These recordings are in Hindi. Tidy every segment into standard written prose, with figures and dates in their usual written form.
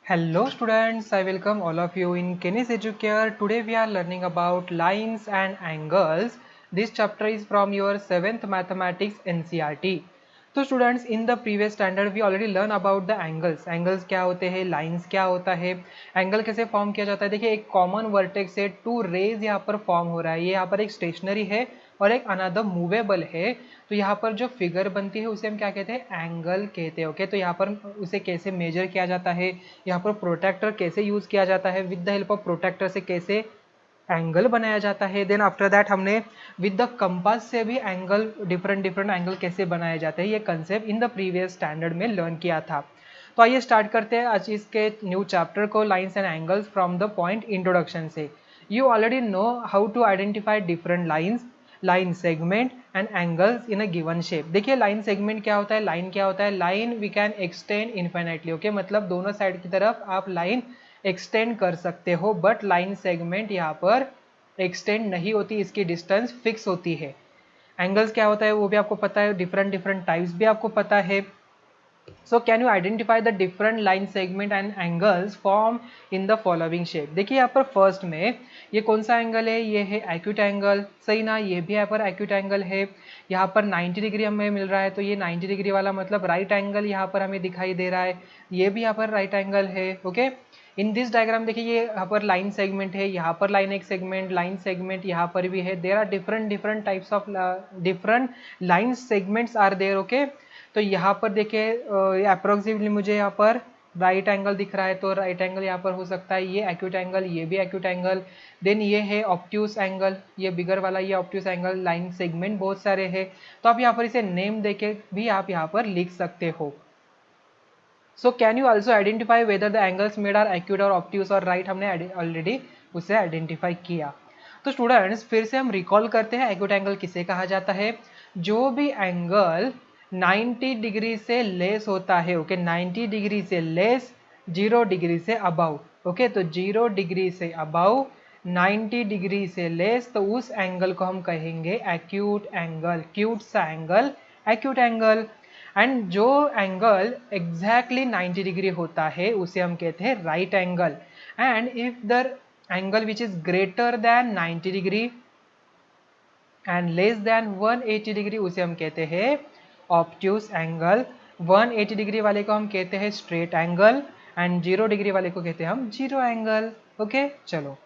Hello students, I welcome all of you in Kenis Educare. Today we are learning about lines and angles. This chapter is from your 7th Mathematics NCERT. तो students in the previous standard we already learn about the angles क्या होते हैं, लाइंस क्या होता है, एंगल कैसे फॉर्म किया जाता है। देखिए एक कॉमन वर्टेक्स से टू रेज यहाँ पर फॉर्म हो रहा है, ये यहाँ पर एक स्टेशनरी है और एक अनदर मूवेबल है। तो यहाँ पर जो फिगर बनती है उसे हम क्या कहते हैं, एंगल कहते हैं। ओके, तो यहाँ पर उसे कैसे मेजर किया जाता है, यहाँ पर प्रोटेक्टर कैसे यूज किया जाता है, with the help of protractor से कैसे एंगल बनाया जाता है। देन आफ्टर दैट हमने विद द कंपास से भी एंगल डिफरेंट एंगल कैसे बनाए जाते हैं, ये concept in the previous standard में लर्न किया था। तो आइए स्टार्ट करते हैं आज इसके न्यू चैप्टर को, lines and angles from the point introduction से। You already know how to identify different lines, line segment and angles in a given shape. देखिए लाइन सेगमेंट क्या होता है, लाइन क्या होता है, line we can extend infinitely. Okay, मतलब दोनों साइड की तरफ आप लाइन एक्सटेंड कर सकते हो, बट लाइन सेगमेंट यहाँ पर एक्सटेंड नहीं होती, इसकी डिस्टेंस फिक्स होती है। एंगल्स क्या होता है वो भी आपको पता है, डिफरेंट टाइप्स भी आपको पता है। सो can you identify the different line segment and angles form in the following shape. देखिए यहाँ पर फर्स्ट में ये कौन सा एंगल है, ये है एक्यूट एंगल, सही ना, ये भी यहाँ पर एक्यूट एंगल है। यहाँ पर 90 डिग्री हमें मिल रहा है, तो ये 90 डिग्री वाला मतलब राइट एंगल यहाँ पर हमें दिखाई दे रहा है, ये भी यहाँ पर राइट एंगल है। ओके, इन दिस डायग्राम देखिए ये यहाँ पर लाइन सेगमेंट है, यहाँ पर लाइन एक सेगमेंट, लाइन सेगमेंट यहाँ पर भी है। There are different types of different line segments are there. Okay, तो यहाँ पर देखिए अप्रोक्सीमेटली मुझे यहाँ पर राइट एंगल दिख रहा है, तो राइट एंगल यहाँ पर हो सकता है, ये एक्यूट एंगल, ये भी एक्यूट एंगल। देन ये है ऑब्ट्यूस एंगल, ये बिगर वाला, ये ऑब्ट्यूस एंगल। लाइन सेगमेंट बहुत सारे हैं, तो आप यहाँ पर इसे नेम देके भी आप यहाँ पर लिख सकते हो। So can you also identify whether the angles made are acute और ऑब्ट्यूस और राइट, हमने ऑलरेडी उसे आइडेंटिफाई किया। तो स्टूडेंट्स फिर से हम रिकॉल करते हैं एक्यूट एंगल किसे कहा जाता है, जो भी एंगल 90 डिग्री से लेस होता है। ओके, 90 डिग्री से लेस, 0 डिग्री से अबाउ। ओके, तो 0 डिग्री से अबाउ, 90 डिग्री से लेस, तो उस एंगल को हम कहेंगे एक्यूट एंगल, क्यूट सा एंगल, एक्यूट एंगल। एंड जो एंगल एग्जैक्टली 90 डिग्री होता है उसे हम कहते हैं right angle. And if the angle which is greater than 90 degree and less than 180 degree उसे हम कहते हैं ऑब्ट्यूस एंगल। 180 डिग्री वाले को हम कहते हैं स्ट्रेट एंगल एंड 0 डिग्री वाले को कहते हैं हम जीरो एंगल। ओके, चलो।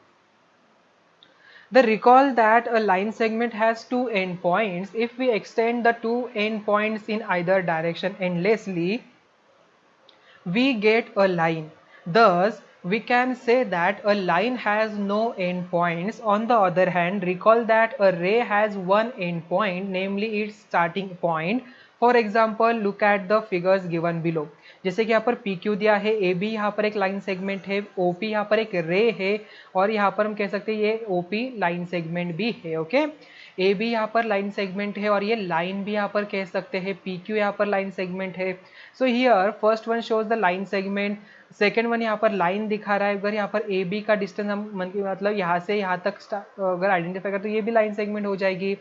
The recall that a line segment has two endpoints. If we extend the two endpoints in either direction endlessly, we get a line. Thus, we can say that a line has no endpoints. On the other hand, recall that a ray has one endpoint, namely its starting point. For example look at the figures given below. जैसे कि यहाँ पर पी क्यू दिया है, ए बी यहाँ पर एक लाइन सेगमेंट है, ओ पी यहाँ पर एक रे है, और यहाँ पर हम कह सकते हैं ये ओ पी लाइन सेगमेंट भी है। ओके, ए बी यहाँ पर लाइन सेगमेंट है और ये लाइन भी यहाँ पर कह सकते हैं, पी क्यू यहाँ पर लाइन सेगमेंट है। So here first one shows the line segment, second one यहाँ पर लाइन दिखा रहा है। अगर यहाँ पर ए बी का डिस्टेंस हम मतलब यहाँ से यहाँ तक अगर आइडेंटिफाई करें तो ये भी लाइन सेगमेंट हो जाएगी।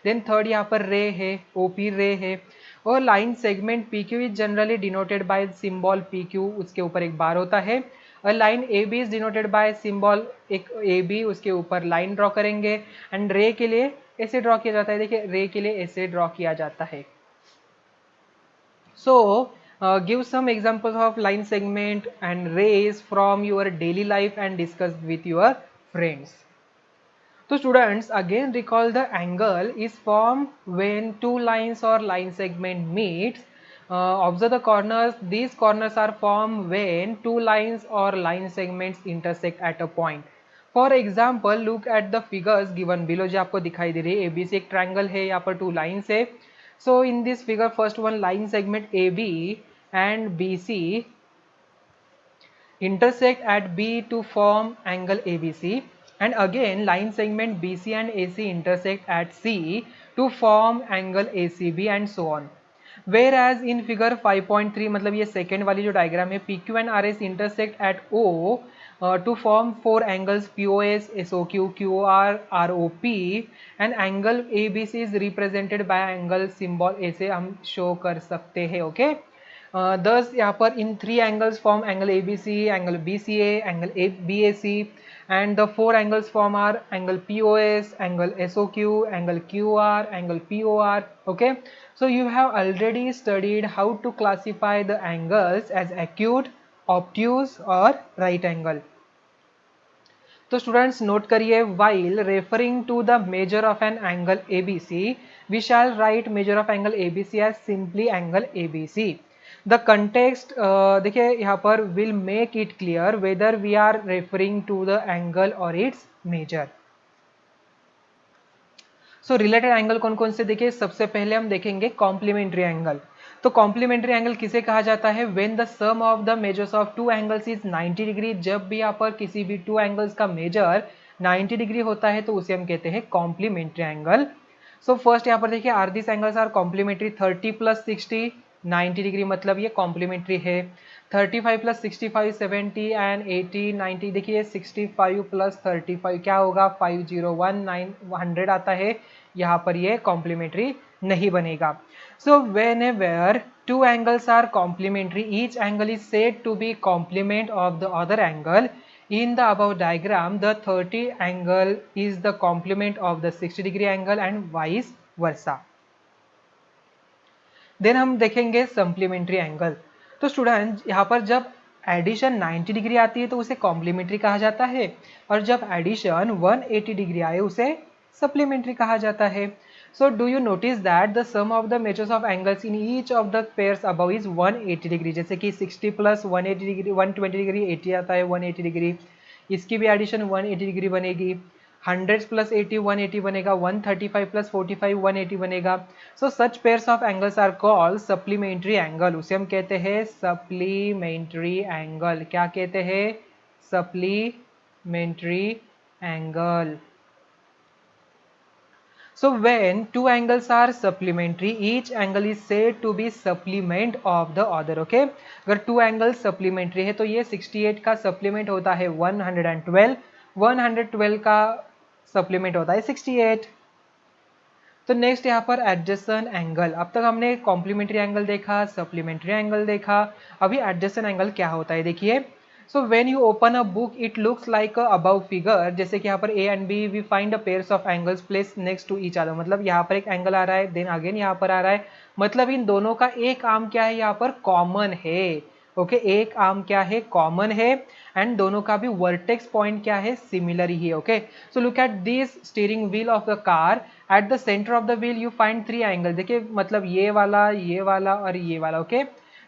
देन थर्ड यहाँ पर रे है, ओ पी रे है, और line segment P Q is generally denoted by symbol P Q, उसके ऊपर एक बार होता है। और line A B is denoted by symbol एक ए बी, उसके ऊपर लाइन ड्रॉ करेंगे। एंड रे के लिए ऐसे ड्रॉ किया जाता है, देखिए रे के लिए ऐसे ड्रॉ किया जाता है। So give some examples of line segment and rays from your daily life and discuss with your friends. So students, again recall the angle is formed when two lines or line segment meets. Observe the corners. These corners are formed when two lines or line segments intersect at a point. For example, look at the figures given below जो आपको दिखाई दे रही है। ABC एक triangle है, यहाँ पर two lines है। So in this figure, first one line segment AB and BC intersect at B to form angle ABC, and again line segment BC and AC intersect at C to form angle ACB and so on. Whereas in figure 5.3 मतलब ये सेकेंड वाली जो डायग्राम है, PQ and RS intersect at O to form four angles POS, SOQ, QR, ROP, and angle ABC is represented by angle symbol, ऐसे हम शो कर सकते हैं। ओके, thus यहाँ पर in 3 angles form angle ABC, angle BCA, angle BAC, and the 4 angles form are angle POS, angle SOQ, angle QR, angle POR. Okay, so you have already studied how to classify the angles as acute, obtuse or right angle. तो स्टूडेंट्स नोट करिए, while referring to the measure of an angle ABC, we shall write measure of angle ABC as simply angle ABC. The context देखिए यहाँ पर will make it clear whether we are referring to the angle or its measure. So related angle कौन कौन से देखिए, सबसे पहले हम देखेंगे कॉम्प्लीमेंट्री एंगल. तो कॉम्प्लीमेंट्री एंगल किसे कहा जाता है? When the sum of the measures of two angles is 90 degree. जब भी यहाँ पर किसी भी टू एंगल्स का मेजर 90 डिग्री होता है तो उसे हम कहते हैं कॉम्प्लीमेंट्री एंगल. सो फर्स्ट यहाँ पर देखिए, are this angles are complementary. 30 plus 60 90 degree, मतलब ये कॉम्प्लीमेंट्री है. 35 प्लस 65 70 एंड 80 90. देखिए 65 प्लस 35 क्या होगा? 5019 100 आता है. यहाँ पर ये कॉम्प्लीमेंट्री नहीं बनेगा. सो whenever two angles are complementary, each angle is said to be complement of the other angle. In the above diagram, the 30 angle is the complement of the 60 degree angle and vice versa. Then हम देखेंगे सप्लीमेंट्री एंगल. तो स्टूडेंट यहाँ पर जब एडिशन 90 डिग्री आती है तो उसे कॉम्प्लीमेंट्री कहा जाता है, और जब एडिशन 180 डिग्री आए उसे सप्लीमेंट्री कहा जाता है. So do you notice that the sum of the measures of angles in each of the pairs above is 180 degree. जैसे कि 60 प्लस 180 डिग्री 120 डिग्री 80 आता है 180 डिग्री. इसकी भी एडिशन 180 डिग्री बनेगी. 100 प्लस 80 180 बनेगा. 135 प्लस 45 180 बनेगा. So such pairs of angles are called supplementary angle. उसे हम कहते हैं सप्लीमेंट्री एंगल. क्या कहते हैं? Supplementary angle. So when two angles are supplementary, each angle is said to be supplement of the other. Okay, अगर two angles supplementary है तो ये 68 का supplement होता है 112, 112 का supplement होता है 68. तो नेक्स्ट यहाँ पर एडजेसेंट एंगल. अब तक हमने कॉम्प्लीमेंट्री एंगल देखा, सप्लीमेंट्री एंगल देखा, अभी एडजेसेंट एंगल क्या होता है देखिए. So when you open a book it looks like a above figure. जैसे कि यहाँ पर A and B we find a pairs of angles place next to each other. मतलब यहाँ पर एक एंगल आ रहा है, देन अगेन यहाँ पर आ रहा है, मतलब इन दोनों का एक आर्म क्या है यहाँ पर? कॉमन है. ओके, एक आर्म क्या है? कॉमन है. एंड दोनों का भी वर्टेक्स पॉइंट क्या है? सिमिलर ही है. Okay, so look at this steering wheel of the car. At the centre of the wheel you find 3 angle. देखिए मतलब ये वाला और ये वाला. ओके,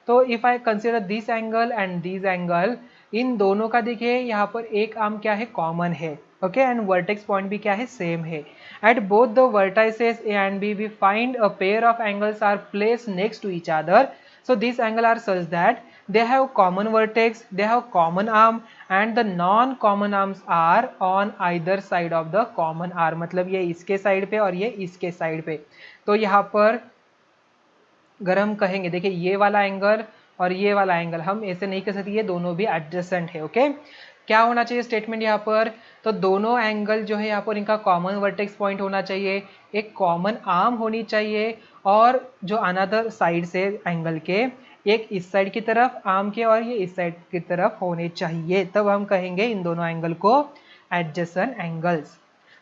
तो if I consider this angle and this angle, इन दोनों का देखिए यहाँ पर एक आर्म क्या है? कॉमन है. ओके, एंड वर्टेक्स पॉइंट भी क्या है? सेम है. At both the vertices A and B we find a pair of angles are placed next to each other. So this angle are such that they have common vertex, they have common arm and the non common arms are on either side of the common arm. मतलब ये इसके साइड पे और ये इसके साइड पे. तो यहाँ पर अगर हम कहेंगे देखिए ये वाला एंगल और ये वाला एंगल, हम ऐसे नहीं कह सकते, ये दोनों भी एडजेसेंट है. ओके, क्या होना चाहिए स्टेटमेंट यहाँ पर? तो दोनों एंगल जो है यहाँ पर इनका कॉमन वर्टेक्स पॉइंट होना चाहिए, एक कॉमन आर्म होनी चाहिए, और जो अनदर साइड से एंगल के एक इस साइड की तरफ आर्म के और ये इस साइड की तरफ होने चाहिए. तब हम कहेंगे इन दोनों एंगल को adjacent angles.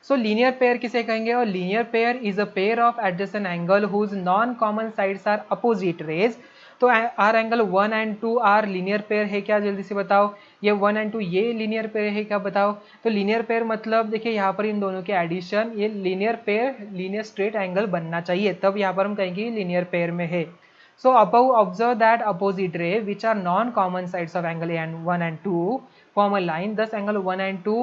So linear pair किसे कहेंगे? और linear pair is a pair of adjacent angle whose non common sides are opposite rays. तो are angle 1 and 2 are linear pair है क्या? जल्दी से बताओ. ये 1 एंड 2 ये लीनियर पेयर है क्या? बताओ. तो लीनियर पेयर मतलब देखिए यहाँ पर इन दोनों के एडिशन, ये linear pair linear straight angle बनना चाहिए, तब यहाँ पर हम कहेंगे लीनियर पेयर में है. So above observe that opposite ray which are non-common sides of angle and 1 and 2 form a line. Thus angle 1 and 2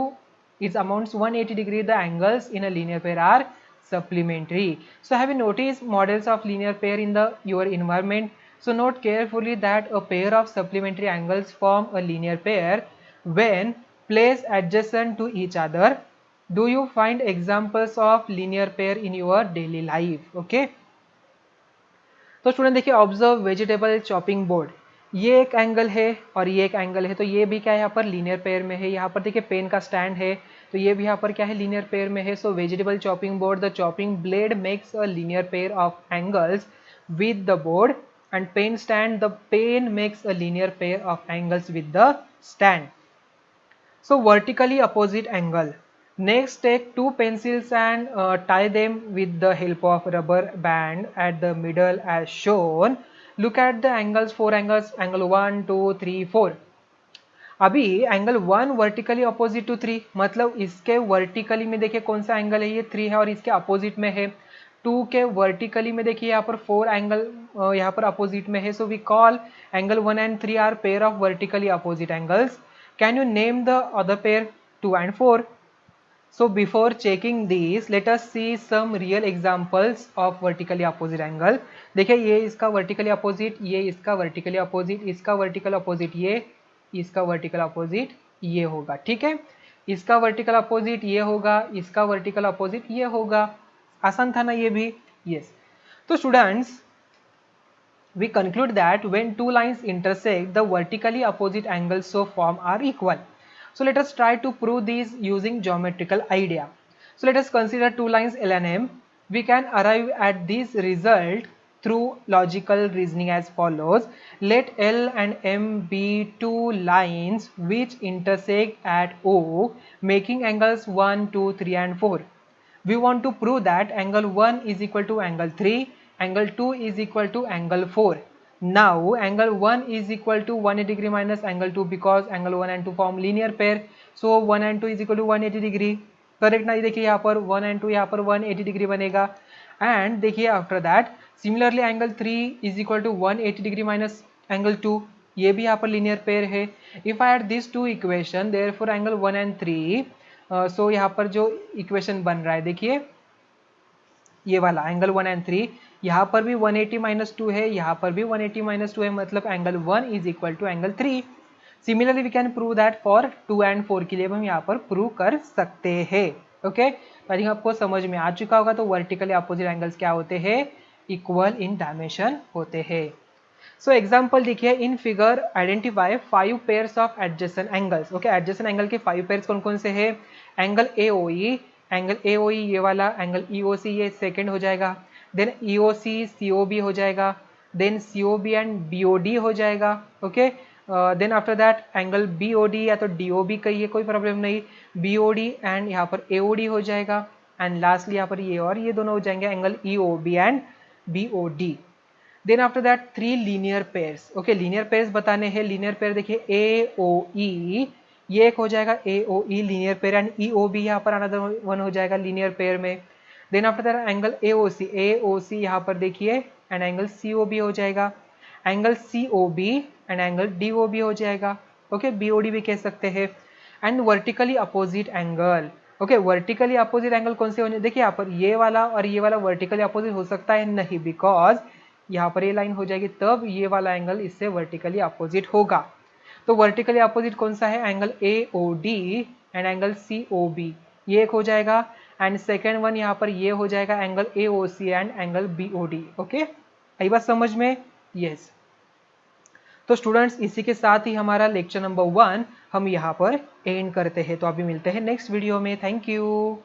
is amounts 180 degree. The angles in a linear pair are supplementary. So have you noticed models of linear pair in the your environment? So note carefully that a pair of supplementary angles form a linear pair when placed adjacent to each other. Do you find examples of linear pair in your daily life? Okay. तो स्टूडेंट देखिए ऑब्जर्व वेजिटेबल चॉपिंग बोर्ड. ये एक एंगल है और ये एक एंगल है, तो ये भी क्या है यहाँ पर? लीनियर पेयर में है. यहाँ पर देखिए पेन का स्टैंड है, तो ये भी यहाँ पर क्या है? लीनियर पेयर में है. So vegetable chopping board, the chopping blade makes a linear pair of angles with the board and pen stand, the pen makes a linear pair of angles with the stand. So vertically opposite angle. Next, take two pencils and tie them with the help of rubber band at the middle as shown. Look at the angles, four angles, angle 1 2 3 4. अभी एंगल 1 वर्टिकली अपोजिट टू 3, मतलब इसके वर्टिकली में देखिए कौन सा एंगल है, ये 3 है और इसके अपोजिट में है। 2 के वर्टिकली में देखिए यहाँ पर 4 एंगल यहाँ पर अपोजिट में है। So we call angle 1 and 3 are pair of vertically opposite angles. Can you name the other pair 2 and 4? So before checking these, let us see some real examples of vertically opposite angle. देखिए ये इसका vertically opposite, ये इसका vertically opposite, इसका vertical opposite ये, इसका वर्टिकल अपोजिट ये होगा, ठीक है। इसका वर्टिकल अपोजिट ये होगा, इसका वर्टिकल अपोजिट ये होगा। आसान था ना ये भी? यस। तो students, we conclude that when two lines intersect, the vertically opposite angles so form are equal. So let us try to prove these using geometrical idea. So let us consider two lines L and M. We can arrive at this result through logical reasoning as follows. Let L and M be two lines which intersect at O, making angles 1, 2, 3 and 4. We want to prove that angle 1 is equal to angle 3, angle 2 is equal to angle 4. Now angle 1 is equal to 180 degree minus angle 2 because angle 1 and 2 form linear pair. So 1 and 2 is equal to 180 degree. Correct ना? देखिए यहाँ पर 1 and 2 यहाँ पर 180 डिग्री बनेगा। एंड देखिए after that similarly angle 3 is equal to 180 degree minus angle 2, ये भी यहाँ पर लीनियर पेयर है। If I add this to equation therefore angle 1 and 3, सो यहाँ पर जो इक्वेशन बन रहा है देखिए ये वाला एंगल 1 and 3, यहाँ पर भी 180 माइनस 2 है, यहाँ पर भी 180 माइनस 2 है, मतलब angle 1 is equal to angle 3। Similarly we can prove that for 2 and 4 के लिए हम यहाँ पर प्रूव कर सकते हैं। ओके, आई थिंक आपको समझ में आ चुका होगा। तो वर्टिकली अपोजिट एंगल्स क्या होते हैं? इक्वल इन डायमेंशन होते हैं। सो एग्जाम्पल देखिए, in figure identify 5 pairs of adjacent angles. Okay, adjacent angle के 5 पेयर्स कौन कौन से हैं? एंगल AOE, एंगल AOE ये वाला, एंगल EOC ये सेकंड हो जाएगा, देन EOC COB हो जाएगा, देन COB एंड BOD हो जाएगा। Okay, then after that angle BOD या तो DOB कहिए, कोई प्रॉब्लम नहीं, BOD एंड यहाँ पर AOD हो जाएगा, एंड लास्टली यहाँ पर ये और ये दोनों हो जाएंगे angle EOB and BOD। Then after that 3 linear pairs. Okay, linear pairs बताने हैं। लीनियर पेयर देखिए AOE ये एक हो जाएगा, AOE linear pair, and EOB यहाँ पर अनदर वन हो जाएगा लीनियर पेयर में। Then after that angle AOC यहाँ पर देखिए, एंड एंगल COB हो जाएगा, angle COB and angle DOB हो जाएगा। ओके, BOD भी कह सकते हैं। And vertically opposite angle. Okay, vertically opposite angle कौन से होने? देखिए यहाँ पर ये वाला और ये वाला वर्टिकली अपोजिट हो सकता है नहीं, बिकॉज यहाँ पर ये लाइन हो जाएगी, तब ये वाला एंगल इससे वर्टिकली अपोजिट होगा। तो वर्टिकली अपोजिट कौन सा है? Angle AOD and angle COB ये एक हो जाएगा, एंड सेकेंड वन यहाँ पर ये हो जाएगा angle AOC and angle BOD। Okay, आई बात समझ में? यस। तो स्टूडेंट्स, इसी के साथ ही हमारा लेक्चर नंबर 1 हम यहाँ पर एंड करते हैं। तो अभी मिलते हैं नेक्स्ट वीडियो में। Thank you.